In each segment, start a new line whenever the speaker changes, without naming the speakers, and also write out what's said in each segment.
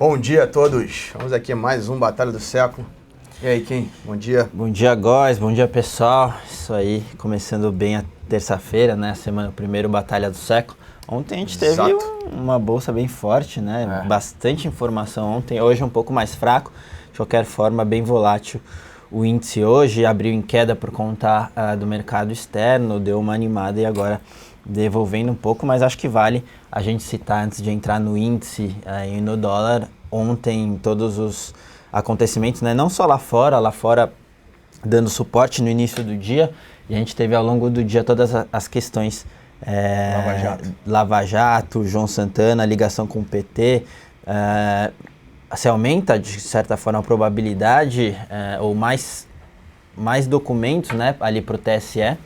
Bom dia a todos. Vamos aqui a mais um Batalha do Século. E aí, Kim? Bom dia.
Bom dia, Góes. Bom dia, pessoal. Isso aí, começando bem a terça-feira, né? Semana primeiro Batalha do Século. Ontem a gente teve uma bolsa bem forte, né? Bastante informação ontem. Hoje é um pouco mais fraco. De qualquer forma, bem volátil. O índice hoje abriu em queda por conta do mercado externo, deu uma animada e agora devolvendo um pouco, mas acho que vale a gente citar antes de entrar no índice e no dólar. Ontem todos os acontecimentos, né? Não só lá fora dando suporte no início do dia, e a gente teve ao longo do dia todas as questões Lava Jato, João Santana, ligação com o PT, se aumenta de certa forma a probabilidade ou mais documentos, né, ali para o TSE,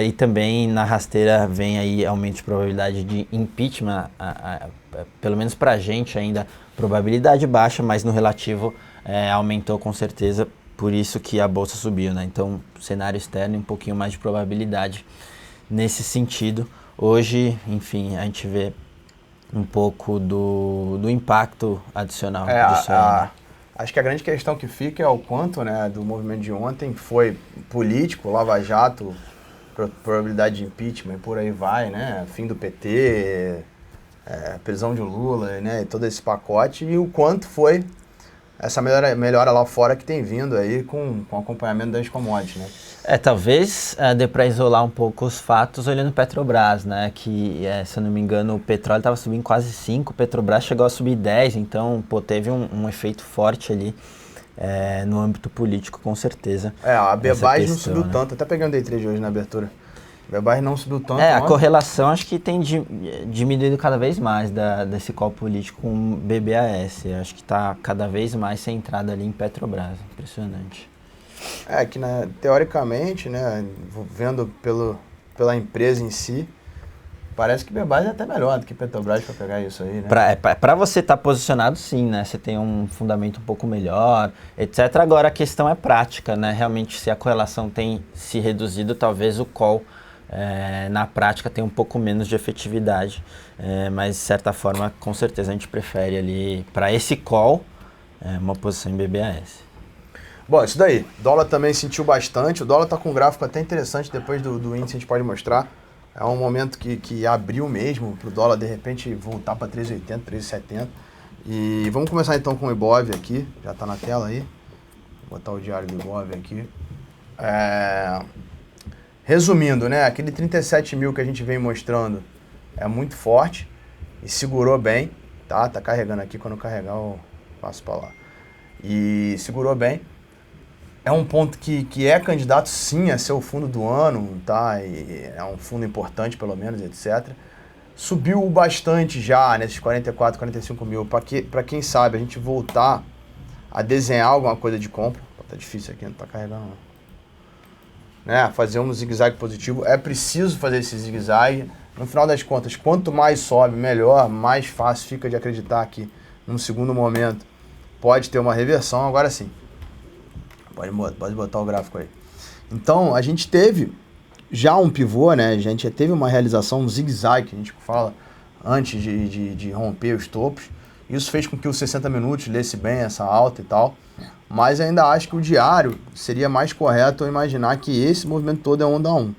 e também na rasteira vem aí aumento de probabilidade de impeachment, pelo menos para a gente ainda probabilidade baixa, mas no relativo aumentou com certeza, por isso que a bolsa subiu, né? Então cenário externo e um pouquinho mais de probabilidade nesse sentido. Hoje, enfim, a gente vê um pouco do impacto adicional disso aí, né?
Acho que a grande questão que fica é o quanto, né, do movimento de ontem foi político, Lava Jato, probabilidade de impeachment e por aí vai, né? Fim do PT, prisão de Lula, né? Todo esse pacote, e o quanto foi essa melhora lá fora que tem vindo aí com acompanhamento das commodities, né?
Talvez dê para isolar um pouco os fatos olhando Petrobras, né? Que, se eu não me engano, o petróleo estava subindo quase 5, Petrobras chegou a subir 10, então, teve um efeito forte ali no âmbito político, com certeza.
A Bebas não subiu,
né?
Tanto, até pegando day trade hoje na abertura. A Bebas não subiu tanto.
A correlação acho que tem diminuído cada vez mais desse call político com o BBAS. Acho que está cada vez mais centrado ali em Petrobras. Impressionante.
Que teoricamente, né, vendo pela empresa em si, parece que Bebas é até melhor do que Petrobras para pegar isso aí, né?
Para você estar posicionado, sim, né? Você tem um fundamento um pouco melhor, etc. Agora a questão é prática, né? Realmente, se a correlação tem se reduzido, talvez o call na prática tem um pouco menos de efetividade, mas de certa forma, com certeza a gente prefere ali, para esse call, uma posição em BBAS.
Bom, isso daí. O dólar também sentiu bastante. O dólar está com um gráfico até interessante, depois do índice a gente pode mostrar. É um momento que abriu mesmo para o dólar, de repente, voltar para 3,80, 3,70. E vamos começar então com o Ibov aqui. Já está na tela aí. Vou botar o diário do Ibov aqui. Resumindo, né? Aquele 37 mil que a gente vem mostrando é muito forte e segurou bem. Tá carregando aqui. Quando eu carregar, eu passo para lá. E segurou bem. É um ponto que é candidato, sim, a ser o fundo do ano, tá? E é um fundo importante, pelo menos, etc. Subiu bastante já, nesses 44, 45 mil. Para quem sabe, a gente voltar a desenhar alguma coisa de compra. Tá difícil aqui, não tá carregando, não. Né? Fazer um zigue-zague positivo. É preciso fazer esse zigue-zague. No final das contas, quanto mais sobe, melhor, mais fácil fica de acreditar que, num segundo momento, pode ter uma reversão. Agora sim. Pode botar o gráfico aí. Então, a gente teve já um pivô, né? A gente já teve uma realização, um zigue-zague, que a gente fala, antes de romper os topos. Isso fez com que os 60 minutos lesse bem essa alta e tal. Mas ainda acho que o diário seria mais correto eu imaginar que esse movimento todo é onda 1.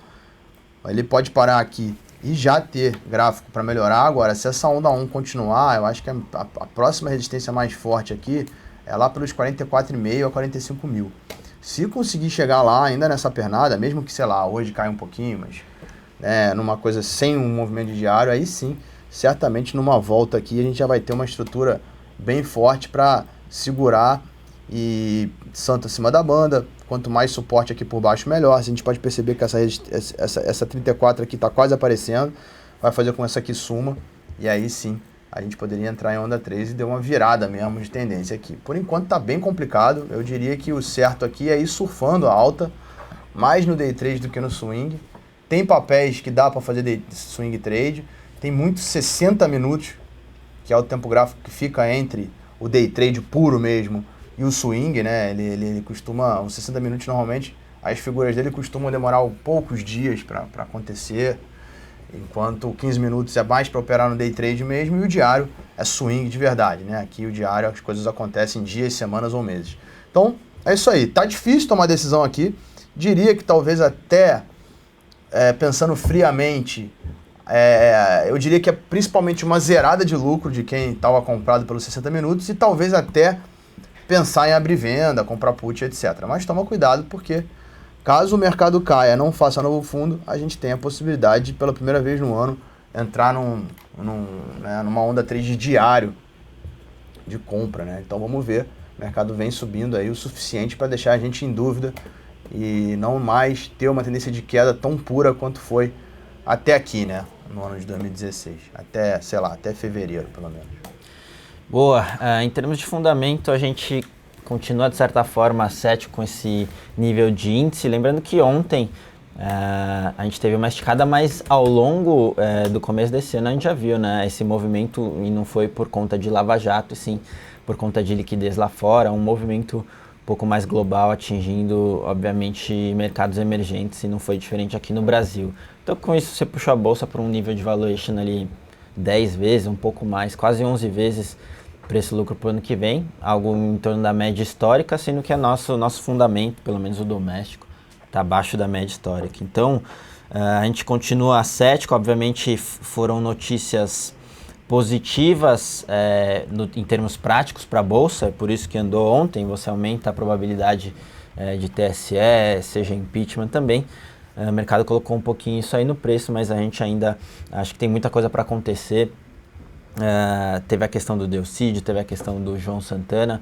Ele pode parar aqui e já ter gráfico para melhorar. Agora, se essa onda 1 continuar, eu acho que a próxima resistência mais forte aqui é lá pelos 44,5 a 45 mil. Se conseguir chegar lá ainda nessa pernada, mesmo que, sei lá, hoje cai um pouquinho, mas numa coisa sem um movimento de diário, aí sim, certamente numa volta aqui a gente já vai ter uma estrutura bem forte para segurar e santo acima da banda. Quanto mais suporte aqui por baixo, melhor. A gente pode perceber que essa 34 aqui está quase aparecendo, vai fazer com que essa aqui suma, e aí sim a gente poderia entrar em onda 3 e deu uma virada mesmo de tendência aqui. Por enquanto está bem complicado. Eu diria que o certo aqui é ir surfando a alta, mais no day trade do que no swing. Tem papéis que dá para fazer swing trade. Tem muitos 60 minutos, que é o tempo gráfico que fica entre o day trade puro mesmo e o swing, né? Ele costuma, os 60 minutos normalmente, as figuras dele costumam demorar poucos dias para acontecer. enquanto o 15 minutos é mais para operar no day trade mesmo e o diário é swing de verdade, né? Aqui o diário as coisas acontecem em dias, semanas ou meses. Então, é isso aí. Tá difícil tomar decisão aqui. Diria que talvez até, pensando friamente, eu diria que é principalmente uma zerada de lucro de quem estava comprado pelos 60 minutos e talvez até pensar em abrir venda, comprar put, etc. Mas toma cuidado porque caso o mercado caia, não faça novo fundo, a gente tem a possibilidade de, pela primeira vez no ano, entrar numa onda trade diário de compra, né? Então vamos ver, o mercado vem subindo aí o suficiente para deixar a gente em dúvida e não mais ter uma tendência de queda tão pura quanto foi até aqui, né? No ano de 2016, até fevereiro, pelo menos.
Boa. Em termos de fundamento, a gente continua, de certa forma, cético com esse nível de índice. Lembrando que ontem a gente teve uma esticada, mas ao longo do começo desse ano a gente já viu, né, esse movimento, e não foi por conta de Lava Jato, e sim por conta de liquidez lá fora, um movimento um pouco mais global, atingindo, obviamente, mercados emergentes, e não foi diferente aqui no Brasil. Então, com isso, você puxou a bolsa para um nível de valuation ali 10 vezes, um pouco mais, quase 11 vezes preço-lucro para o ano que vem, algo em torno da média histórica, sendo que nosso fundamento, pelo menos o doméstico, está abaixo da média histórica. Então, a gente continua cético, obviamente foram notícias positivas em termos práticos para a Bolsa, é por isso que andou ontem, você aumenta a probabilidade de TSE, seja impeachment também. O mercado colocou um pouquinho isso aí no preço, mas a gente ainda acho que tem muita coisa para acontecer. Teve a questão do Delcídio, teve a questão do João Santana,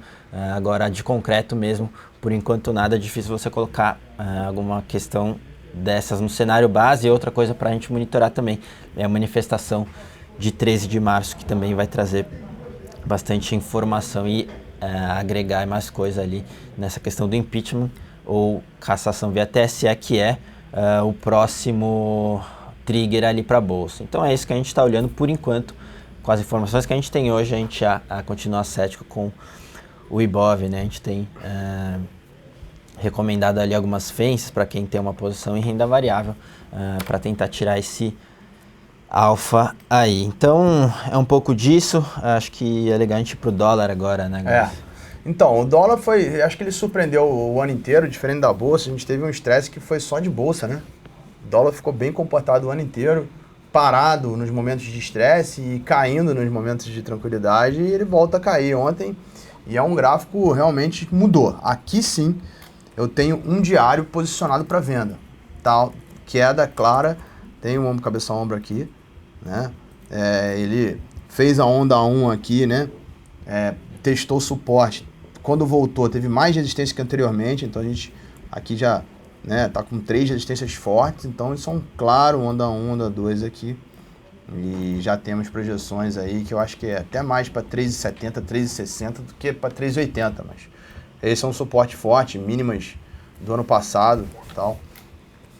agora de concreto mesmo, por enquanto nada, é difícil você colocar alguma questão dessas no cenário base. E outra coisa para a gente monitorar também é a manifestação de 13 de março, que também vai trazer bastante informação e agregar mais coisa ali nessa questão do impeachment ou cassação via TSE, que é o próximo trigger ali para a Bolsa. Então é isso que a gente está olhando por enquanto. Com as informações que a gente tem hoje, a gente continua cético com o Ibov, né? A gente tem recomendado ali algumas FENSs para quem tem uma posição em renda variável, para tentar tirar esse alfa aí. Então, é um pouco disso. Acho que é legal a gente ir pro dólar agora, né, Gás?
Então, o dólar acho que ele surpreendeu o ano inteiro, diferente da bolsa. A gente teve um estresse que foi só de bolsa, né? O dólar ficou bem comportado o ano inteiro, parado nos momentos de estresse e caindo nos momentos de tranquilidade, e ele volta a cair ontem, e é um gráfico realmente que mudou. Aqui sim, eu tenho um diário posicionado para venda, tá? Queda clara, tem um ombro, cabeça, ombro aqui, né? Ele fez a onda 1 aqui, né? Testou suporte, quando voltou teve mais resistência que anteriormente, então a gente aqui já, né, tá com 3 resistências fortes, então isso é um claro onda 1, onda 2 aqui, e já temos projeções aí que eu acho que é até mais para 3,70, 3,60 do que para 3,80, mas esse é um suporte forte, mínimas do ano passado e tal,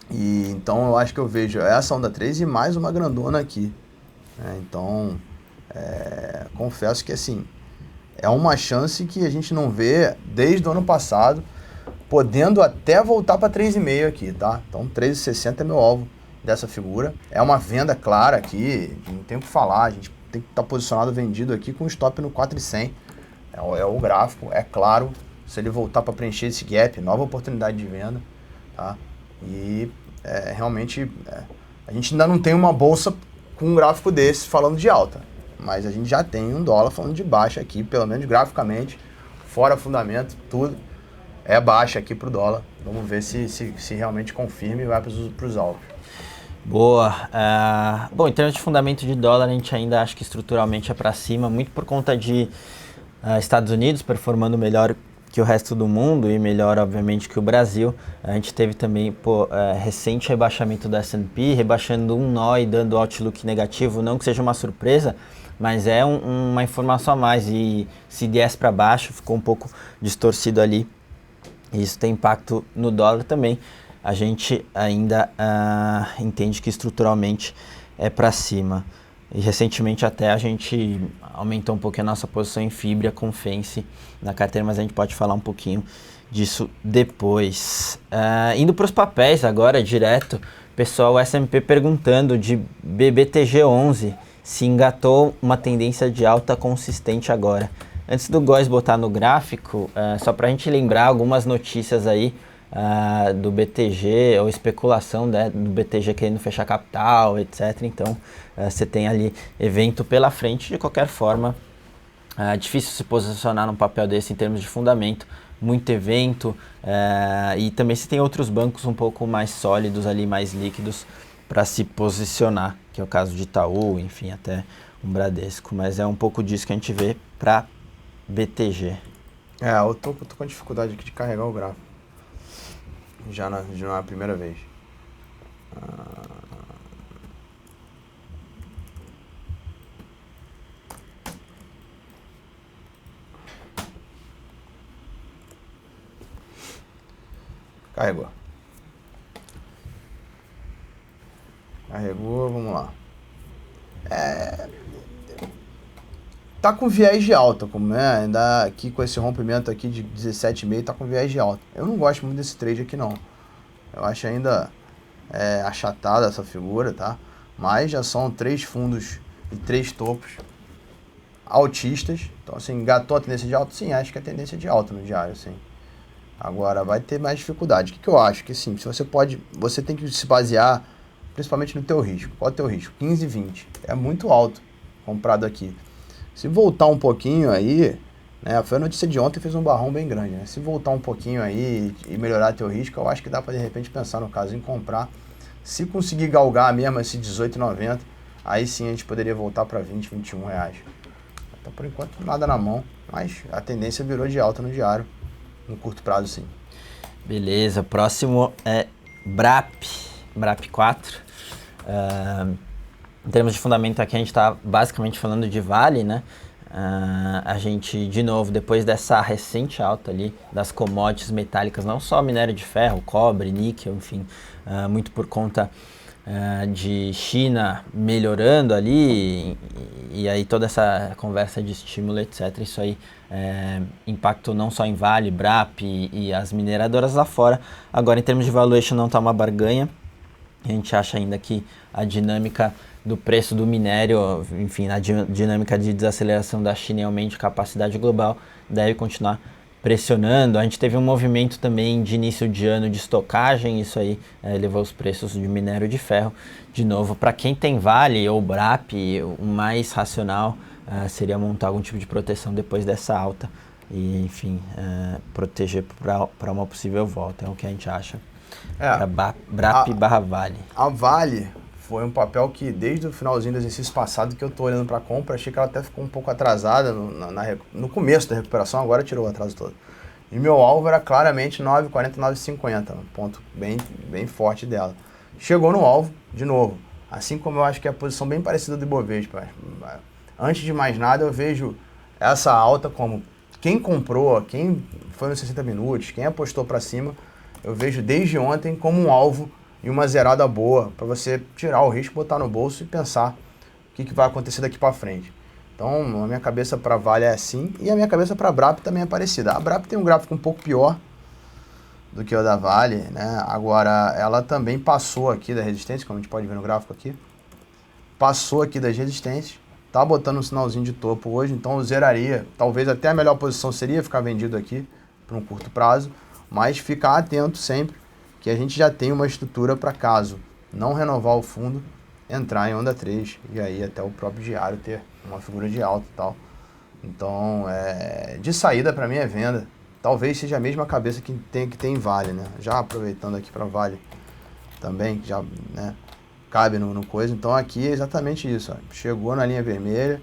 e então eu acho que eu vejo essa onda 3 e mais uma grandona aqui, né? Então confesso que assim, é uma chance que a gente não vê desde o ano passado, podendo até voltar para 3,5 aqui, tá? Então 3,60 é meu alvo dessa figura. É uma venda clara aqui, não tem o que falar, a gente tem que estar posicionado vendido aqui com stop no 4,100. É o gráfico, é claro, se ele voltar para preencher esse gap, nova oportunidade de venda, tá? E realmente a gente ainda não tem uma bolsa com um gráfico desse falando de alta, mas a gente já tem um dólar falando de baixa aqui, pelo menos graficamente, fora fundamento, tudo. É baixa aqui pro dólar. Vamos ver se realmente confirma e vai para os alvos.
Boa. Bom, em termos de fundamento de dólar, a gente ainda acha que estruturalmente é para cima, muito por conta de Estados Unidos performando melhor que o resto do mundo e melhor, obviamente, que o Brasil. A gente teve também recente rebaixamento do S&P, rebaixando um nó e dando outlook negativo, não que seja uma surpresa, mas é uma informação a mais, e se viesse para baixo, ficou um pouco distorcido ali. Isso tem impacto no dólar também. A gente ainda entende que estruturalmente é para cima. E recentemente até a gente aumentou um pouquinho a nossa posição em fibra com FENSE na carteira, mas a gente pode falar um pouquinho disso depois. Indo para os papéis agora, direto, pessoal, o S&P perguntando de BBTG11, se engatou uma tendência de alta consistente agora. Antes do Góes botar no gráfico, só para a gente lembrar algumas notícias aí do BTG, ou especulação, né, do BTG querendo fechar capital, etc. Então, você tem ali evento pela frente. De qualquer forma, é difícil se posicionar num papel desse em termos de fundamento, muito evento, e também se tem outros bancos um pouco mais sólidos ali, mais líquidos para se posicionar, que é o caso de Itaú, enfim, até um Bradesco, mas é um pouco disso que a gente vê para BTG.
Eu tô com dificuldade aqui de carregar o gráfico, já na primeira vez. Carregou, vamos lá. Tá com viés de alta, como né? Ainda aqui com esse rompimento aqui de 17,5, tá com viés de alta. Eu não gosto muito desse trade aqui não. Eu acho ainda achatada essa figura, tá? Mas já são 3 fundos e 3 topos altistas. Então assim, engatou a tendência de alta? Sim, acho que é a tendência de alta no diário, sim. Agora vai ter mais dificuldade. O que eu acho? Que sim, se você tem que se basear principalmente no teu risco. Qual é o teu risco? 15, 20. É muito alto comprado aqui. Se voltar um pouquinho aí, né? Foi a notícia de ontem, fez um barrão bem grande, né? Se voltar um pouquinho aí e melhorar teu risco, eu acho que dá para de repente pensar no caso em comprar. Se conseguir galgar mesmo esse 18,90, aí sim a gente poderia voltar para 20, 21 reais. Então por enquanto nada na mão, mas a tendência virou de alta no diário. No curto prazo, sim.
Beleza, próximo é BRAP 4. Em termos de fundamento aqui, a gente está basicamente falando de Vale, né? A gente, de novo, depois dessa recente alta ali das commodities metálicas, não só minério de ferro, cobre, níquel, enfim, muito por conta de China melhorando ali, e aí toda essa conversa de estímulo, etc. Isso aí impactou não só em Vale, BRAP e as mineradoras lá fora. Agora, em termos de valuation, não está uma barganha. A gente acha ainda que a dinâmica do preço do minério, enfim, a dinâmica de desaceleração da China e aumento de capacidade global deve continuar pressionando. A gente teve um movimento também de início de ano de estocagem, isso aí levou os preços de minério de ferro. De novo, para quem tem Vale ou BRAP, o mais racional seria montar algum tipo de proteção depois dessa alta e, enfim, proteger para uma possível volta, é o que a gente acha. Para BRAP/Vale.
A Vale foi um papel que desde o finalzinho do exercício passado que eu estou olhando para a compra, achei que ela até ficou um pouco atrasada no começo da recuperação, agora tirou o atraso todo. E meu alvo era claramente 9,40, 9,50, um ponto bem forte dela. Chegou no alvo, de novo, assim como eu acho que é a posição bem parecida do Ibovespa. Antes de mais nada, eu vejo essa alta como quem comprou, quem foi nos 60 minutos, quem apostou para cima, eu vejo desde ontem como um alvo e uma zerada boa para você tirar o risco, botar no bolso e pensar o que vai acontecer daqui para frente. Então, a minha cabeça para Vale é assim e a minha cabeça para BRAP também é parecida. A BRAP tem um gráfico um pouco pior do que o da Vale, né? Agora, ela também passou aqui da resistência, como a gente pode ver no gráfico aqui. Passou aqui das resistências, tá botando um sinalzinho de topo hoje, então eu zeraria. Talvez até a melhor posição seria ficar vendido aqui por um curto prazo, mas ficar atento sempre que a gente já tem uma estrutura para caso não renovar o fundo, entrar em onda 3 e aí até o próprio diário ter uma figura de alta e tal. Então, de saída para mim é venda. Talvez seja a mesma cabeça que tem em Vale, né? Já aproveitando aqui para Vale também, que já, né, cabe no coisa. Então aqui é exatamente isso. Ó. Chegou na linha vermelha,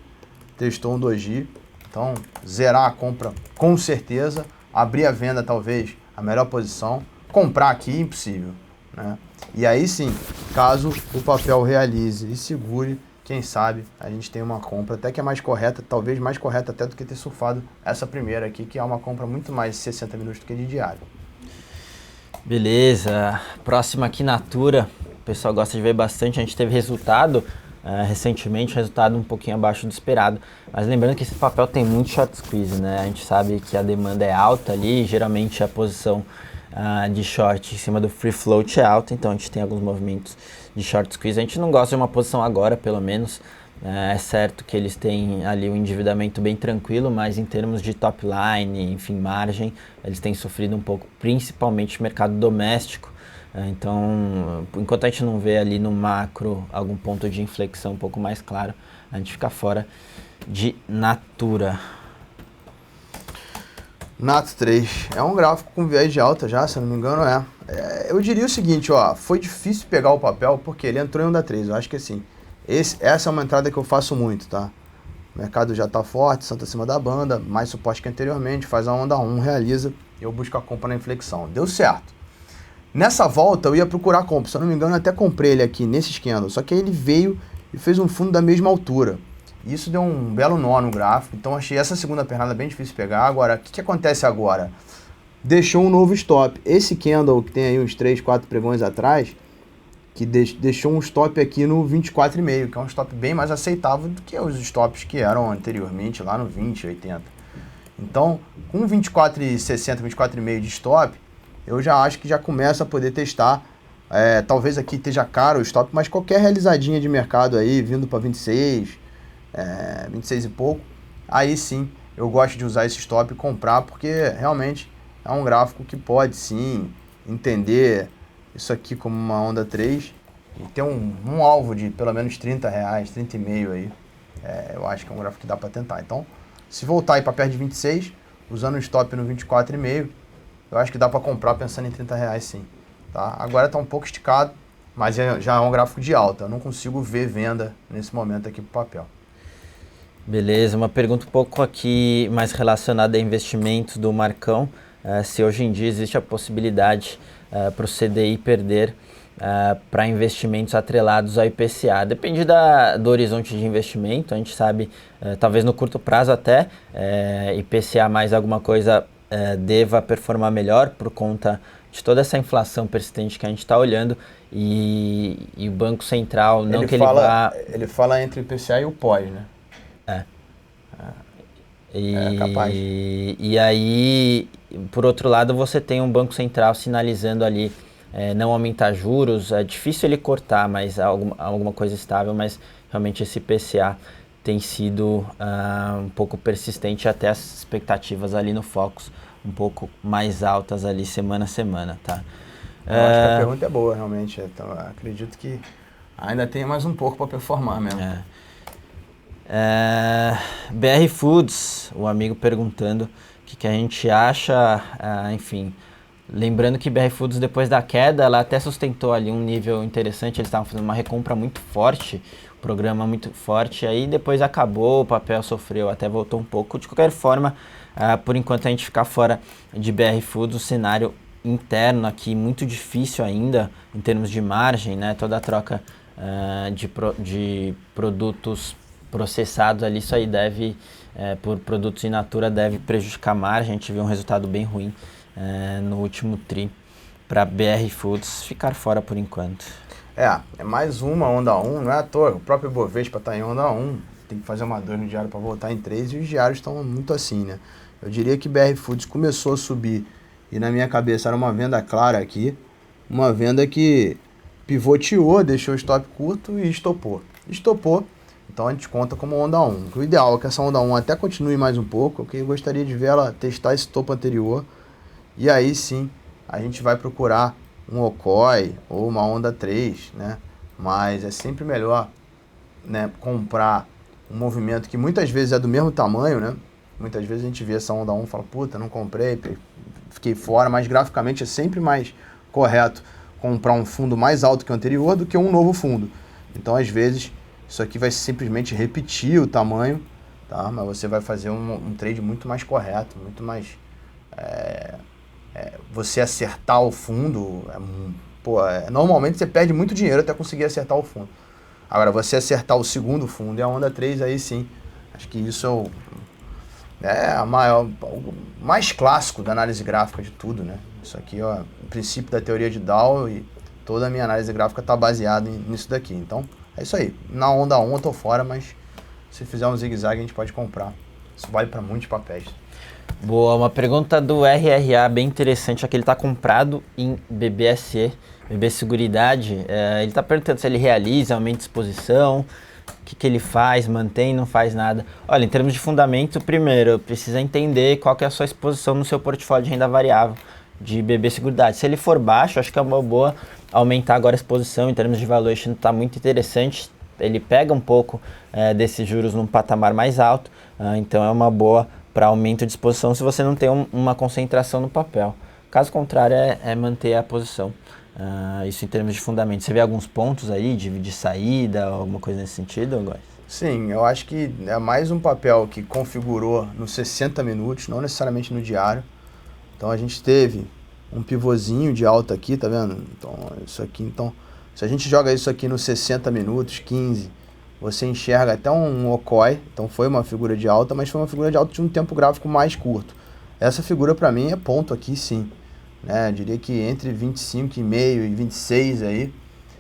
testou um doji. Então, zerar a compra com certeza. Abrir a venda talvez a melhor posição. Comprar aqui impossível, né? E aí sim, caso o papel realize e segure, quem sabe a gente tem uma compra até que é mais correta, talvez mais correta até do que ter surfado essa primeira aqui, que é uma compra muito mais de 60 minutos do que de diário.
Beleza, próxima aqui Natura, o pessoal gosta de ver bastante, a gente teve resultado recentemente, resultado um pouquinho abaixo do esperado. Mas lembrando que esse papel tem muito short squeeze, né? A gente sabe que a demanda é alta ali, geralmente a posição de short em cima do free float é alta, então a gente tem alguns movimentos de short squeeze. A gente não gosta de uma posição agora, pelo menos. É certo que eles têm ali um endividamento bem tranquilo, mas em termos de top line, enfim, margem, eles têm sofrido um pouco, principalmente no mercado doméstico. Então, enquanto a gente não vê ali no macro algum ponto de inflexão um pouco mais claro, a gente fica fora de Natura.
Nato 3 é um gráfico com viés de alta já, se eu não me engano eu diria o seguinte, ó, foi difícil pegar o papel porque ele entrou em onda 3, eu acho que assim, essa é uma entrada que eu faço muito, tá? O mercado já tá forte, Santo acima da banda, mais suporte que anteriormente, faz a onda 1, realiza, e eu busco a compra na inflexão. Deu certo. Nessa volta eu ia procurar compra, se eu não me engano eu até comprei ele aqui nesse esquema, só que aí ele veio e fez um fundo da mesma altura. Isso deu um belo nó no gráfico, então achei essa segunda pernada bem difícil de pegar. Agora, o que acontece agora? Deixou um novo stop. Esse candle que tem aí uns 3, 4 pregões atrás, que deixou um stop aqui no 24,5, que é um stop bem mais aceitável do que os stops que eram anteriormente lá no 20,80. Então, com 24,60, 24,5 de stop, eu já acho que já começa a poder testar. Talvez aqui esteja caro o stop, mas qualquer realizadinha de mercado aí, vindo para 26, 26 e pouco, aí sim eu gosto de usar esse stop e comprar, porque realmente é um gráfico que pode sim entender isso aqui como uma onda 3 e ter um alvo de pelo menos R$30, 30,5 aí. Eu acho que é um gráfico que dá para tentar. Então, se voltar aí para perto de 26, usando o stop no 24,5, eu acho que dá para comprar pensando em R$30 sim. Tá? Agora está um pouco esticado, mas já é um gráfico de alta. Eu não consigo ver venda nesse momento aqui para o papel.
Beleza, uma pergunta um pouco aqui mais relacionada a investimentos do Marcão. Se hoje em dia existe a possibilidade para o CDI perder para investimentos atrelados ao IPCA. Depende do horizonte de investimento, a gente sabe, talvez no curto prazo até, IPCA mais alguma coisa deva performar melhor por conta de toda essa inflação persistente que a gente está olhando e o Banco Central, não que ele vá...
Ele fala entre o IPCA e o pós, né? Capaz.
E aí, por outro lado, você tem um Banco Central sinalizando ali não aumentar juros. É difícil ele cortar, mas alguma coisa estável, mas realmente esse IPCA tem sido um pouco persistente, até as expectativas ali no Focus um pouco mais altas ali semana a semana, tá?
Eu acho que a pergunta é boa, realmente. Então, acredito que ainda tem mais um pouco para performar mesmo.
BR Foods, o amigo perguntando o que a gente acha, enfim, lembrando que BR Foods depois da queda, ela até sustentou ali um nível interessante, eles estavam fazendo uma recompra muito forte, programa muito forte, aí depois acabou, o papel sofreu, até voltou um pouco. De qualquer forma, por enquanto a gente ficar fora de BR Foods, o cenário interno aqui muito difícil ainda, em termos de margem, né, toda a troca de produtos processados ali, isso aí deve, por produtos in natura, deve prejudicar a margem. A gente viu um resultado bem ruim no último TRI para BR Foods ficar fora por enquanto.
É mais uma onda 1, não é à toa, o próprio Bovespa está em onda 1, tem que fazer uma 2 no diário para voltar em 3 e os diários estão muito assim, né? Eu diria que BR Foods começou a subir e na minha cabeça era uma venda clara aqui, uma venda que pivoteou, deixou o stop curto e estopou. Então a gente conta como onda 1. O ideal é que essa onda 1 até continue mais um pouco, porque eu gostaria de ver ela testar esse topo anterior. E aí sim, a gente vai procurar um OCOI ou uma onda 3, né? Mas é sempre melhor, né, comprar um movimento que muitas vezes é do mesmo tamanho, né? Muitas vezes a gente vê essa onda 1 e fala, puta, não comprei, fiquei fora, mas graficamente é sempre mais correto comprar um fundo mais alto que o anterior do que um novo fundo. Então, às vezes, isso aqui vai simplesmente repetir o tamanho, tá? Mas você vai fazer um trade muito mais correto, muito mais... você acertar o fundo, normalmente você perde muito dinheiro até conseguir acertar o fundo. Agora, você acertar o segundo fundo e a onda 3, aí sim, acho que isso é o mais clássico da análise gráfica de tudo, né? Isso aqui, o princípio da teoria de Dow, e toda a minha análise gráfica está baseada nisso daqui. Então, É isso aí. Na onda 1 eu tô fora, mas se fizer um zigue-zague a gente pode comprar. Isso vale para muitos papéis.
Boa, uma pergunta do RRA bem interessante, aqui ele está comprado em BBSE, BB Seguridade. Ele está perguntando se ele realiza, aumenta exposição, o que ele faz, mantém, não faz nada. Olha, em termos de fundamento, primeiro, precisa entender qual que é a sua exposição no seu portfólio de renda variável de BB Seguridade. Se ele for baixo, acho que é uma boa aumentar agora a exposição. Em termos de valuation, está muito interessante. Ele pega um pouco desses juros num patamar mais alto, então é uma boa para aumento de exposição se você não tem uma concentração no papel. Caso contrário, é manter a posição. Isso em termos de fundamento. Você vê alguns pontos aí de saída, alguma coisa nesse sentido, Góes?
Sim, eu acho que é mais um papel que configurou nos 60 minutos, não necessariamente no diário. Então a gente teve um pivôzinho de alta aqui, tá vendo? Então isso aqui, então se a gente joga isso aqui nos 60 minutos, 15, você enxerga até um Okoi, então foi uma figura de alta, mas foi uma figura de alta de um tempo gráfico mais curto. Essa figura para mim é ponto aqui sim, né? Eu diria que entre 25,5 e 26 aí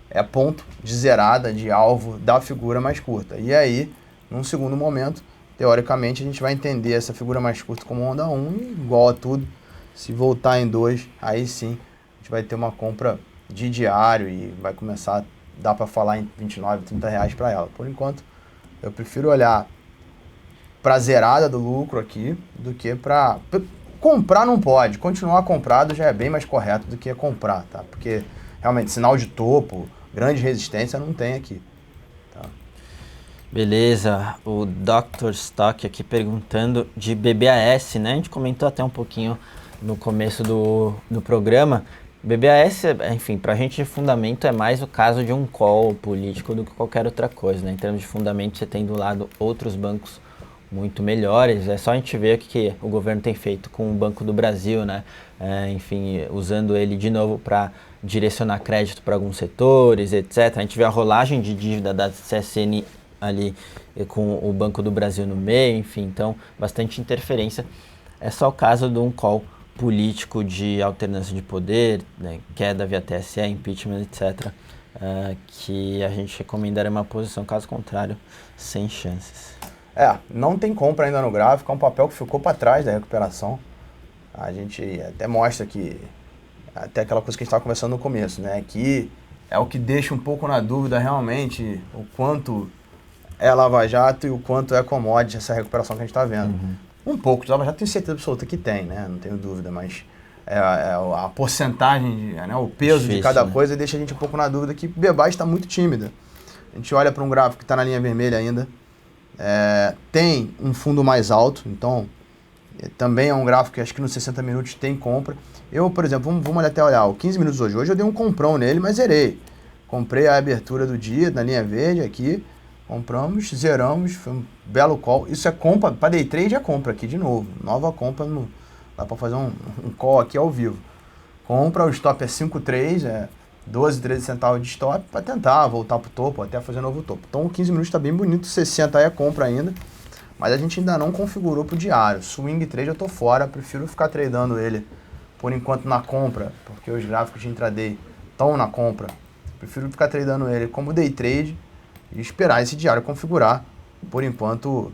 é ponto de zerada, de alvo da figura mais curta. E aí, num segundo momento, teoricamente a gente vai entender essa figura mais curta como onda 1 igual a tudo. Se voltar em 2, aí sim a gente vai ter uma compra de diário e vai começar, dá para falar em 29, 30 reais para ela. Por enquanto, eu prefiro olhar para a zerada do lucro aqui do que para... Comprar não pode, continuar comprado já é bem mais correto do que comprar, tá? Porque realmente sinal de topo, grande resistência não tem aqui. Tá?
Beleza, o Dr. Stock aqui perguntando de BBAS, né? A gente comentou até um pouquinho no começo do programa. BBAS, enfim, para a gente de fundamento é mais o caso de um call político do que qualquer outra coisa, né? Em termos de fundamento, você tem do lado outros bancos muito melhores. É só a gente ver o que o governo tem feito com o Banco do Brasil, né? Enfim, usando ele de novo para direcionar crédito para alguns setores, etc. A gente vê a rolagem de dívida da CSN ali com o Banco do Brasil no meio, enfim, então bastante interferência. É só o caso de um call político de alternância de poder, né, queda via TSE, impeachment, etc., que a gente recomendaria uma posição, caso contrário, sem chances.
Não tem compra ainda no gráfico, é um papel que ficou para trás da recuperação. A gente até mostra que, até aquela coisa que a gente estava conversando no começo, né, que é o que deixa um pouco na dúvida realmente o quanto é Lava Jato e o quanto é commodity essa recuperação que a gente está vendo. Um pouco de Lava Jato, tenho certeza absoluta que tem, né? Não tenho dúvida, mas a porcentagem, né? O peso difícil, de cada coisa deixa a gente um pouco na dúvida que Bebas está muito tímida. A gente olha para um gráfico que está na linha vermelha ainda, tem um fundo mais alto, então também é um gráfico que acho que nos 60 minutos tem compra. Eu, por exemplo, vamos até olhar, o 15 minutos hoje eu dei um comprão nele, mas zerei. Comprei a abertura do dia na linha verde aqui, compramos, zeramos, foi um belo call. Isso é compra, para day trade é compra aqui de novo. Nova compra, dá para fazer um call aqui ao vivo. Compra, o stop é 5,3, 12, 13 centavos de stop para tentar voltar para o topo, até fazer novo topo. Então o 15 minutos está bem bonito, 60 aí é compra ainda, mas a gente ainda não configurou para o diário. Swing trade eu estou fora, prefiro ficar tradando ele por enquanto na compra, porque os gráficos de intraday estão na compra. Prefiro ficar tradando ele como day trade e esperar esse diário configurar. Por enquanto,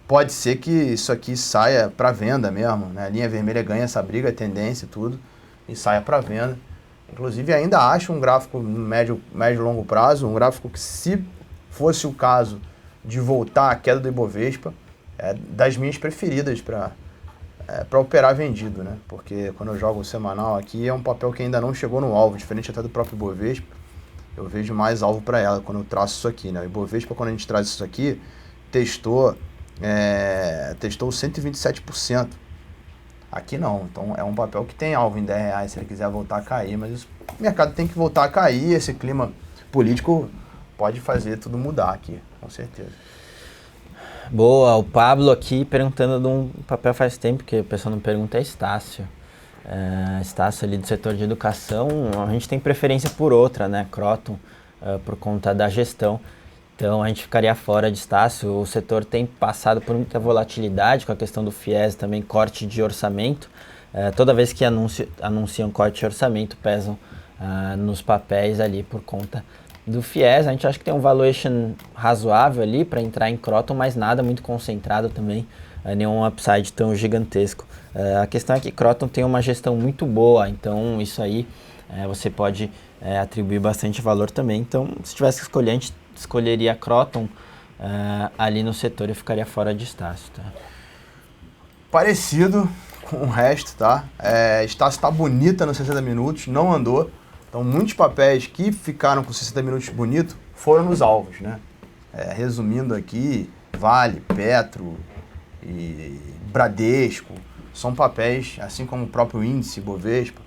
pode ser que isso aqui saia para venda mesmo, né? A linha vermelha ganha essa briga, tendência e tudo, e saia para venda. Inclusive, ainda acho um gráfico médio e longo prazo, um gráfico que, se fosse o caso de voltar à queda do Ibovespa, é das minhas preferidas para operar vendido, né? Porque quando eu jogo o semanal aqui, é um papel que ainda não chegou no alvo, diferente até do próprio Ibovespa. Eu vejo mais alvo para ela quando eu traço isso aqui, né? O Ibovespa, quando a gente traz isso aqui, testou 127%. Aqui não, então é um papel que tem alvo em 10 reais se ele quiser voltar a cair, mas o mercado tem que voltar a cair, esse clima político pode fazer tudo mudar aqui, com certeza.
Boa, o Pablo aqui perguntando de um papel faz tempo, que o pessoal não pergunta, é Estácio. Estácio ali do setor de educação, a gente tem preferência por outra, né, Croton, por conta da gestão. Então a gente ficaria fora de Estácio. O setor tem passado por muita volatilidade com a questão do FIES, também corte de orçamento. Toda vez que anunciam corte de orçamento, pesam nos papéis ali por conta do FIES, a gente acha que tem um valuation razoável ali para entrar em Kroton, mas nada muito concentrado também, nenhum upside tão gigantesco. A questão é que Kroton tem uma gestão muito boa, então isso aí você pode atribuir bastante valor também. Então, se tivesse que escolher, a gente escolheria Kroton ali no setor e ficaria fora de Estácio. Tá?
Parecido com o resto, tá? Estácio tá bonita nos 60 minutos, não andou. Então, muitos papéis que ficaram com 60 minutos bonito foram nos alvos, né? Resumindo aqui, Vale, Petro e Bradesco, são papéis, assim como o próprio índice Bovespa,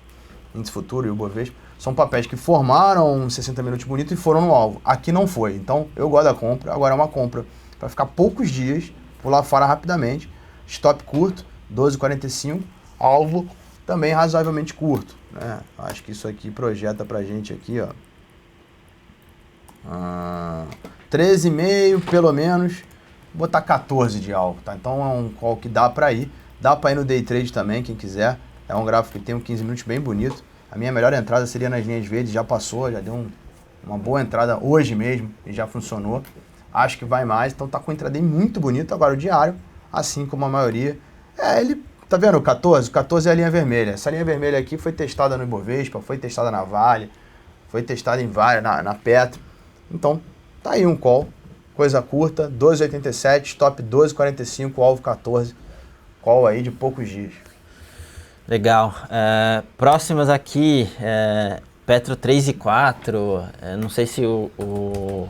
índice futuro e o Bovespa, são papéis que formaram 60 minutos bonito e foram no alvo. Aqui não foi, então eu gosto da compra, agora é uma compra para ficar poucos dias, pular fora rapidamente, stop curto, 12,45, alvo também razoavelmente curto, né? Acho que isso aqui projeta pra gente aqui, ó, 13,5 pelo menos, vou botar 14 de alvo, tá? Então é um call que dá pra ir no day trade também, quem quiser, é um gráfico que tem um 15 minutos bem bonito. A minha melhor entrada seria nas linhas verdes, já passou, já deu uma boa entrada hoje mesmo e já funcionou. Acho que vai mais, então tá com um intraday muito bonito. Agora o diário, assim como a maioria, ele, tá vendo o 14? O 14 é a linha vermelha. Essa linha vermelha aqui foi testada no Ibovespa, foi testada na Vale, foi testada em várias, na Petro. Então, tá aí um call, coisa curta, 12,87, stop 12,45, alvo 14, call aí de poucos dias.
Legal. Próximas aqui, Petro 3 e 4, não sei se o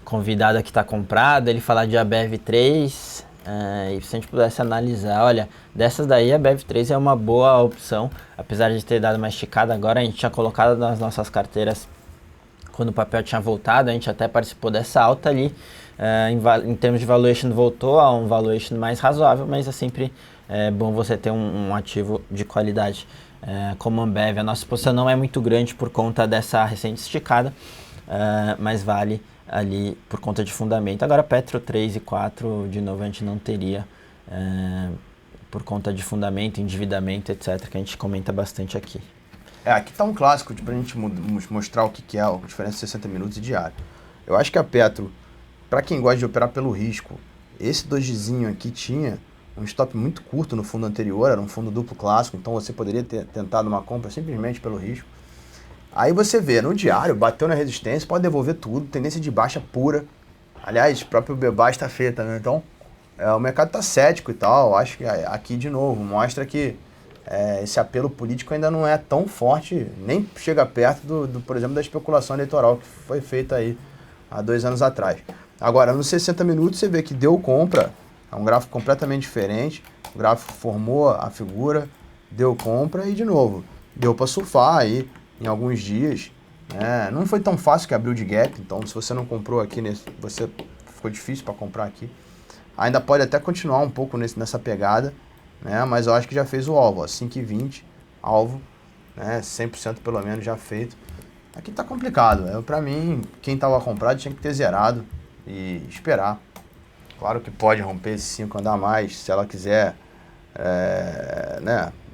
convidado aqui está comprado, ele falar de ABEV 3, e se a gente pudesse analisar, olha, dessas daí a ABEV 3 é uma boa opção, apesar de ter dado uma esticada agora, a gente tinha colocado nas nossas carteiras quando o papel tinha voltado, a gente até participou dessa alta ali, em termos de valuation voltou a um valuation mais razoável, mas é sempre bom você ter um ativo de qualidade como a Ambev. A nossa exposição não é muito grande por conta dessa recente esticada, mas vale ali por conta de fundamento. Agora Petro 3 e 4, de novo, a gente não teria por conta de fundamento, endividamento, etc., que a gente comenta bastante aqui.
Aqui está um clássico para a gente mostrar o que é a diferença de 60 minutos e diário. Eu acho que a Petro, para quem gosta de operar pelo risco, esse dojizinho aqui tinha um stop muito curto no fundo anterior, era um fundo duplo clássico, então você poderia ter tentado uma compra simplesmente pelo risco. Aí você vê, no diário, bateu na resistência, pode devolver tudo, tendência de baixa pura. Aliás, o próprio Bebas está feio também, então o mercado está cético e tal. Acho que aqui, de novo, mostra que esse apelo político ainda não é tão forte, nem chega perto, por exemplo, da especulação eleitoral que foi feita aí há 2 anos atrás. Agora, nos 60 minutos, você vê que deu compra, é um gráfico completamente diferente, o gráfico formou a figura, deu compra e, de novo, deu para surfar aí em alguns dias. Não foi tão fácil que abriu de gap, então se você não comprou aqui, ficou difícil para comprar aqui. Ainda pode até continuar um pouco nessa pegada, mas eu acho que já fez o alvo, 5,20, alvo, 100% pelo menos já feito. Aqui tá complicado, para mim, quem estava comprado tinha que ter zerado e esperar. Claro que pode romper esse 5, andar mais, se ela quiser.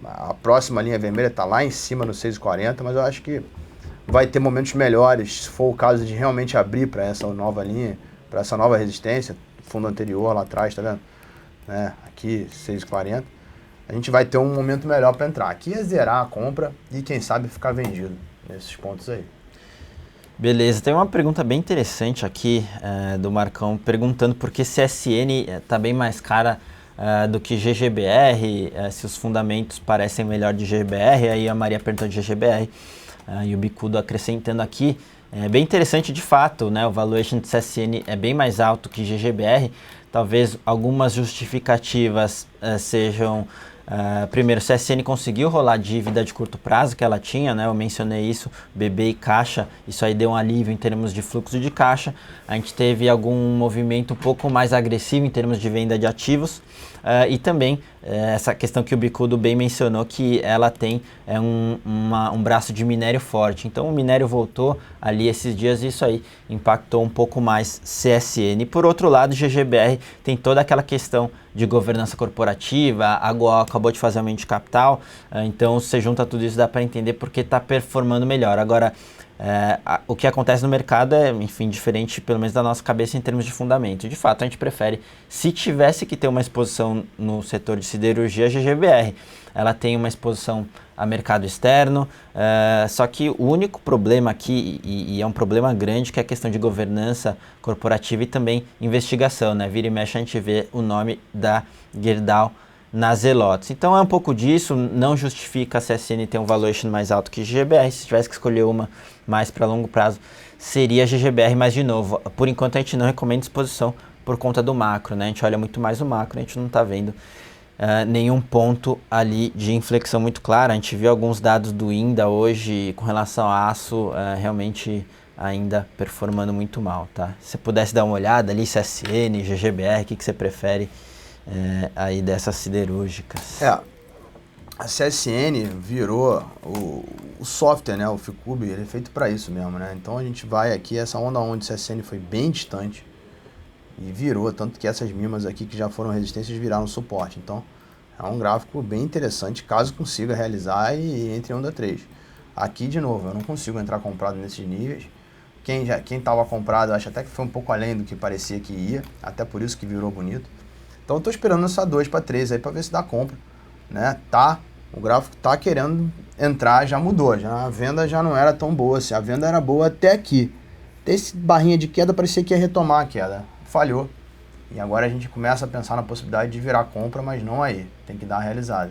A próxima linha vermelha está lá em cima no 6,40, mas eu acho que vai ter momentos melhores, se for o caso de realmente abrir para essa nova linha, para essa nova resistência, fundo anterior lá atrás, tá vendo? Aqui 6,40, a gente vai ter um momento melhor para entrar. Aqui é zerar a compra e quem sabe ficar vendido nesses pontos aí.
Beleza, tem uma pergunta bem interessante aqui do Marcão, perguntando por que CSN está bem mais cara do que GGBR, se os fundamentos parecem melhor de GGBR, aí a Maria perguntou de GGBR, e o Bicudo acrescentando aqui, bem interessante de fato, né? O valuation de CSN é bem mais alto que GGBR, talvez algumas justificativas sejam... primeiro, CSN conseguiu rolar a dívida de curto prazo que ela tinha, né? Eu mencionei isso, BB e caixa, isso aí deu um alívio em termos de fluxo de caixa. A gente teve algum movimento um pouco mais agressivo em termos de venda de ativos e também essa questão que o Bicudo bem mencionou, que ela tem um braço de minério forte. Então o minério voltou ali esses dias e isso aí impactou um pouco mais CSN. Por outro lado, GGBR tem toda aquela questão de governança corporativa, a Goal acabou de fazer aumento de capital, então se você junta tudo isso dá para entender porque está performando melhor. Agora, O que acontece no mercado é, enfim, diferente pelo menos da nossa cabeça em termos de fundamento. De fato, a gente prefere, se tivesse que ter uma exposição no setor de siderurgia, a GGBR. Ela tem uma exposição a mercado externo, só que o único problema aqui, e é um problema grande, que é a questão de governança corporativa e também investigação, né? Vira e mexe a gente vê o nome da Gerdau nas Zelotes. Então é um pouco disso, não justifica a CSN ter um valuation mais alto que a GGBR. Se tivesse que escolher uma mais para longo prazo, seria a GGBR, mas de novo, por enquanto a gente não recomenda exposição por conta do macro, né? A gente olha muito mais o macro, a gente não está vendo nenhum ponto ali de inflexão muito clara. A gente viu alguns dados do INDA hoje com relação a aço, realmente ainda performando muito mal, tá? Se você pudesse dar uma olhada ali, CSN, GGBR, o que você prefere aí dessas siderúrgicas?
A CSN virou o software, né? O Ficube, ele é feito para isso mesmo, né? Então a gente vai aqui, essa onda onde CSN foi bem distante e virou, tanto que essas mimas aqui que já foram resistências viraram suporte. Então é um gráfico bem interessante, caso consiga realizar e entre onda 3. Aqui, de novo, eu não consigo entrar comprado nesses níveis. Quem estava comprado, acho até que foi um pouco além do que parecia que ia, até por isso que virou bonito. Então eu estou esperando essa 2 para 3 aí para ver se dá compra, né? O gráfico tá querendo entrar, já mudou, a venda já não era tão boa assim, a venda era boa até aqui. Até esse barrinha de queda parecia que ia retomar a queda, falhou. E agora a gente começa a pensar na possibilidade de virar compra, mas não aí, tem que dar uma realizada.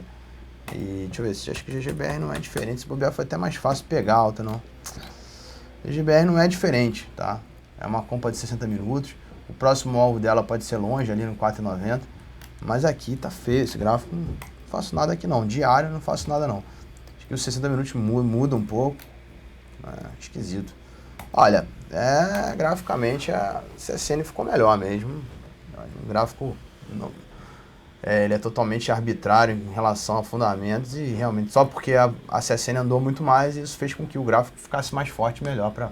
E deixa eu ver, acho que o GGBR não é diferente, se bobear foi até mais fácil pegar alta, não. O GGBR não é diferente, tá? É uma compra de 60 minutos, o próximo alvo dela pode ser longe, ali no 4,90, mas aqui tá feio esse gráfico, não faço nada aqui não, diário não faço nada não. Acho que os 60 minutos muda um pouco, esquisito. Olha, graficamente a CSN ficou melhor mesmo, o gráfico ele é totalmente arbitrário em relação a fundamentos e realmente só porque a CSN andou muito mais, isso fez com que o gráfico ficasse mais forte e melhor para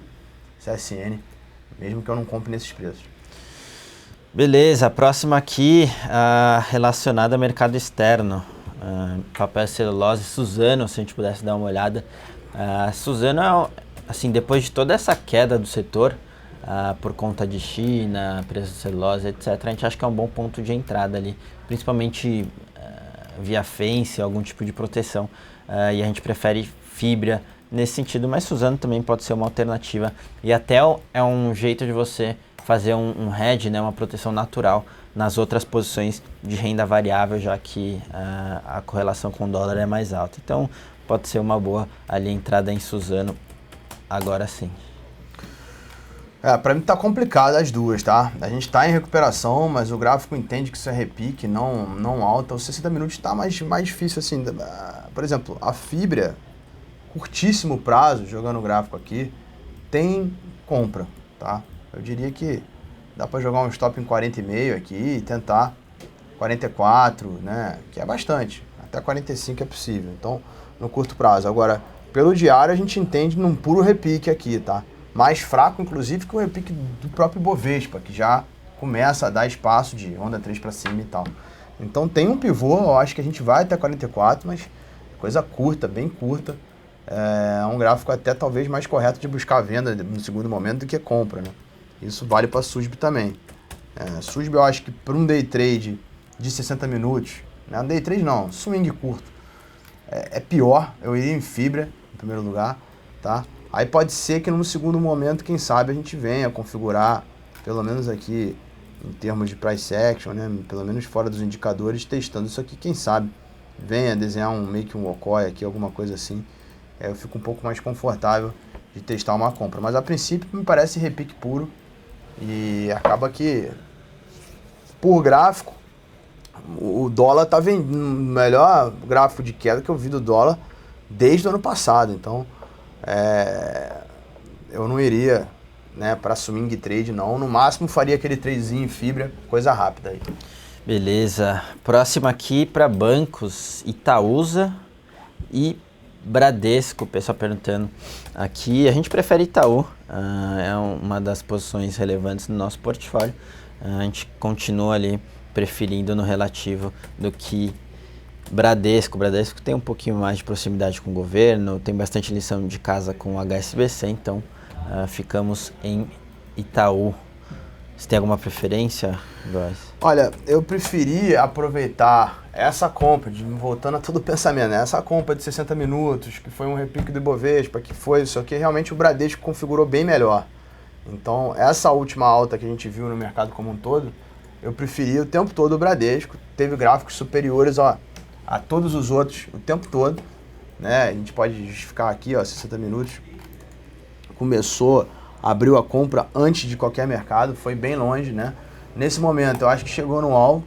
CSN, mesmo que eu não compre nesses preços.
Beleza, a próxima aqui relacionada ao mercado externo, papel celulose Suzano, se a gente pudesse dar uma olhada. Suzano, assim, depois de toda essa queda do setor, por conta de China, preço de celulose, etc., a gente acha que é um bom ponto de entrada ali, principalmente via fence, algum tipo de proteção, e a gente prefere fibra nesse sentido, mas Suzano também pode ser uma alternativa, e até é um jeito de você fazer um hedge, né, uma proteção natural nas outras posições de renda variável, já que a correlação com o dólar é mais alta. Então pode ser uma boa ali entrada em Suzano agora sim.
Para mim tá complicado as duas, tá? A gente tá em recuperação, mas o gráfico entende que isso é repique, não alta. Os 60 minutos tá mais difícil assim. Por exemplo, a fibra, curtíssimo prazo, jogando o gráfico aqui, tem compra, tá? Eu diria que dá para jogar um stop em 40,5 aqui e tentar 44, né? Que é bastante. Até 45 é possível. Então, no curto prazo. Agora, pelo diário, a gente entende num puro repique aqui, tá? Mais fraco, inclusive, que o repique do próprio Bovespa, que já começa a dar espaço de onda 3 para cima e tal. Então, tem um pivô, eu acho que a gente vai até 44, mas coisa curta, bem curta. É um gráfico até talvez mais correto de buscar venda no segundo momento do que compra, né? Isso vale para SUSB também. SUSB eu acho que para um day trade de 60 minutos, né? Day trade não, swing curto, é pior. Eu iria em fibra, em primeiro lugar, tá? Aí pode ser que no segundo momento, quem sabe, a gente venha configurar, pelo menos aqui em termos de price action, né? Pelo menos fora dos indicadores, testando isso aqui, quem sabe venha desenhar make um Okoi aqui, alguma coisa assim. Eu fico um pouco mais confortável de testar uma compra. Mas a princípio me parece repique puro e acaba que, por gráfico, o dólar tá vendendo o melhor gráfico de queda que eu vi do dólar desde o ano passado. Então, eu não iria, né, para swing trade não. No máximo faria aquele tradezinho em fibra, coisa rápida aí.
Beleza. Próximo aqui para bancos, Itaúsa e Bradesco. O pessoal perguntando aqui. A gente prefere Itaú, é uma das posições relevantes no nosso portfólio. A gente continua ali preferindo no relativo do que Bradesco. O Bradesco tem um pouquinho mais de proximidade com o governo, tem bastante lição de casa com o HSBC, então ficamos em Itaú. Você tem alguma preferência, Góes?
Olha, eu preferi aproveitar essa compra, voltando a todo o pensamento, né? Essa compra de 60 minutos, que foi um repique do Ibovespa, que foi isso aqui, realmente o Bradesco configurou bem melhor. Então, essa última alta que a gente viu no mercado como um todo, eu preferi o tempo todo o Bradesco, teve gráficos superiores a todos os outros o tempo todo, né? A gente pode justificar aqui, 60 minutos, abriu a compra antes de qualquer mercado, foi bem longe, né? Nesse momento, eu acho que chegou no alvo,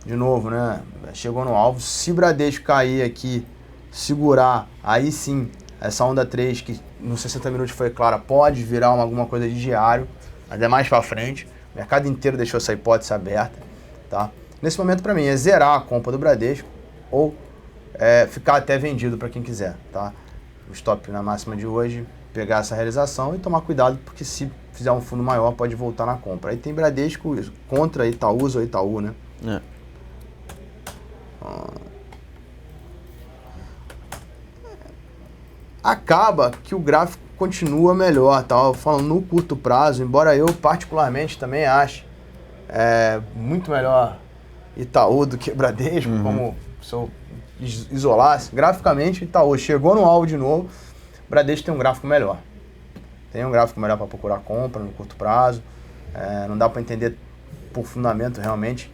de novo, né? Chegou no alvo. Se Bradesco cair aqui, segurar, aí sim, essa onda 3, que nos 60 minutos foi clara, pode virar alguma coisa de diário, mas é mais para frente. O mercado inteiro deixou essa hipótese aberta, tá? Nesse momento, para mim, é zerar a compra do Bradesco ou ficar até vendido para quem quiser, tá? O stop na máxima de hoje, pegar essa realização e tomar cuidado, porque se fizer um fundo maior, pode voltar na compra. Aí tem Bradesco contra Itaúsa ou Itaú, né? Acaba que o gráfico continua melhor, tá? Falando no curto prazo, embora eu particularmente também ache muito melhor Itaú do que Bradesco, como se eu isolasse. Graficamente, Itaú chegou no alvo de novo, Bradesco tem um gráfico melhor. Tem um gráfico melhor para procurar compra no curto prazo. Não dá para entender por fundamento realmente,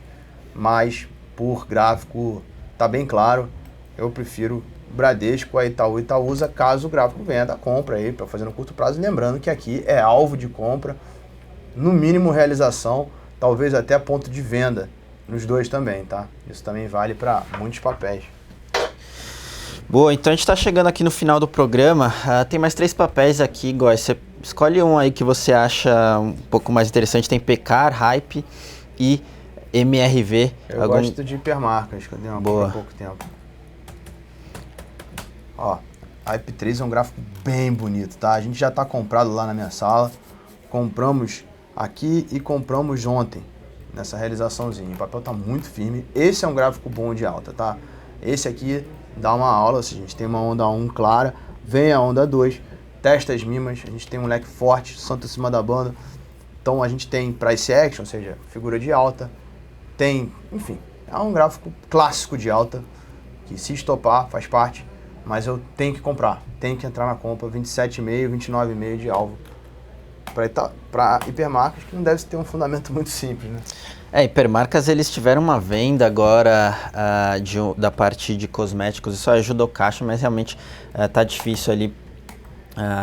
mas por gráfico tá bem claro. Eu prefiro Bradesco a Itaú e Itaúsa, caso o gráfico venha da compra aí para fazer no curto prazo. Lembrando que aqui é alvo de compra, no mínimo realização, talvez até ponto de venda nos dois também, tá? Isso também vale para muitos papéis.
Boa, então a gente está chegando aqui no final do programa. Tem mais 3 papéis aqui, Góes. Você escolhe um aí que você acha um pouco mais interessante. Tem Pecar, Hype e MRV.
Eu gosto de hipermarcas, que eu dei uma compra há pouco tempo. Ó, Hype 3 é um gráfico bem bonito, tá? A gente já está comprado lá na minha sala. Compramos aqui e compramos ontem, nessa realizaçãozinha. O papel tá muito firme. Esse é um gráfico bom de alta, tá? Esse aqui dá uma aula, se a gente tem uma onda 1 clara, vem a onda 2, testa as mimas, a gente tem um leque forte, santo em cima da banda. Então a gente tem price action, ou seja, figura de alta, tem, enfim, é um gráfico clássico de alta, que se estopar faz parte, mas eu tenho que comprar, tenho que entrar na compra, 27,5, 29,5 de alvo, para hipermarcas, que não deve ter um fundamento muito simples, né?
Hipermarcas, eles tiveram uma venda agora da parte de cosméticos, isso ajudou o caixa, mas realmente tá difícil ali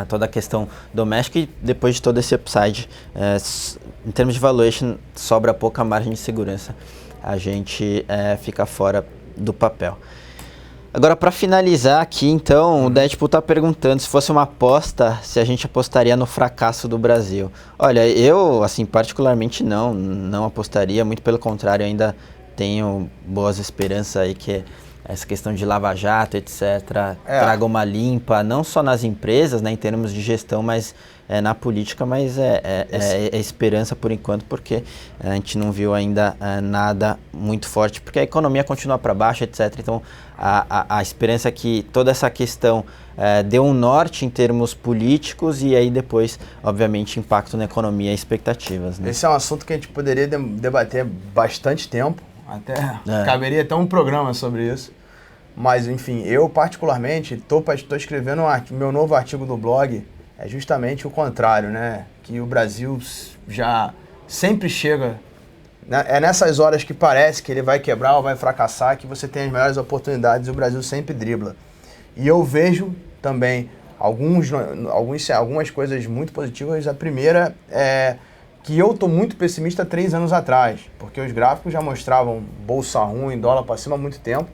toda a questão doméstica, e depois de todo esse upside, em termos de valuation, sobra pouca margem de segurança, a gente fica fora do papel. Agora, para finalizar aqui, então, o Deadpool está perguntando se fosse uma aposta, se a gente apostaria no fracasso do Brasil. Olha, eu, assim, particularmente não apostaria, muito pelo contrário, ainda tenho boas esperanças aí que essa questão de Lava-Jato, etc., traga uma limpa, não só nas empresas, né, em termos de gestão, mas na política, mas é esperança por enquanto, porque a gente não viu ainda nada muito forte, porque a economia continua para baixo, etc. Então, a esperança é que toda essa questão dê um norte em termos políticos e aí depois, obviamente, impacto na economia e expectativas, né?
Esse é um assunto que a gente poderia debater bastante tempo, caberia até um programa sobre isso. Mas, enfim, eu particularmente estou escrevendo meu novo artigo do blog, é justamente o contrário, né? Que o Brasil já sempre chega, né? É nessas horas que parece que ele vai quebrar ou vai fracassar que você tem as melhores oportunidades e o Brasil sempre dribla. E eu vejo também algumas coisas muito positivas. A primeira é que eu estou muito pessimista 3 anos atrás, porque os gráficos já mostravam bolsa ruim, dólar para cima há muito tempo,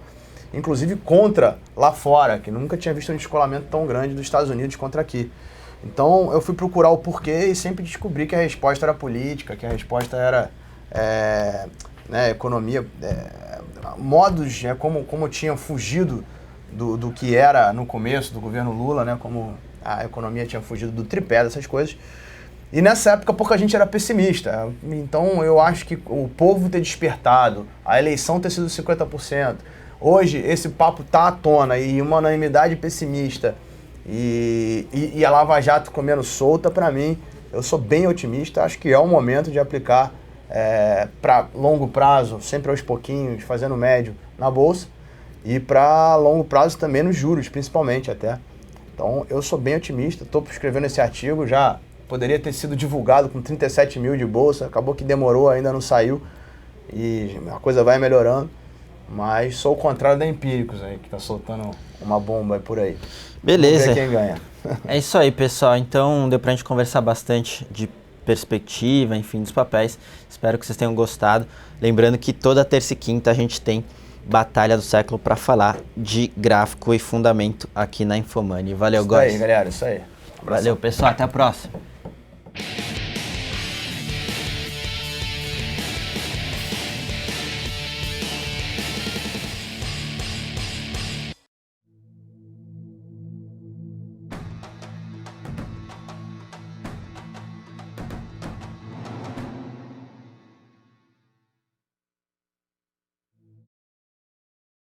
inclusive contra lá fora, que nunca tinha visto um descolamento tão grande dos Estados Unidos contra aqui. Então eu fui procurar o porquê e sempre descobri que a resposta era política, que a resposta era economia, modos, como tinham fugido do que era no começo do governo Lula, né, como a economia tinha fugido do tripé, dessas coisas. E nessa época pouca gente era pessimista. Então eu acho que o povo ter despertado, a eleição ter sido 50%, hoje esse papo tá à tona e uma unanimidade pessimista e a Lava Jato comendo solta, para mim, eu sou bem otimista, acho que é o momento de aplicar para longo prazo, sempre aos pouquinhos, fazendo médio na Bolsa, e para longo prazo também nos juros, principalmente até. Então, eu sou bem otimista, estou escrevendo esse artigo, já poderia ter sido divulgado com 37 mil de Bolsa, acabou que demorou, ainda não saiu, e a coisa vai melhorando, mas sou o contrário da Empíricos aí, que está soltando uma bomba aí por aí.
Beleza.
Vamos ver quem ganha.
É isso aí, pessoal. Então, deu pra gente conversar bastante de perspectiva, enfim, dos papéis. Espero que vocês tenham gostado. Lembrando que toda terça e quinta a gente tem Batalha do Século para falar de gráfico e fundamento aqui na Infomoney. Valeu,
Isso
guys.
aí, galera, isso aí.
Valeu, pessoal. Até a próxima.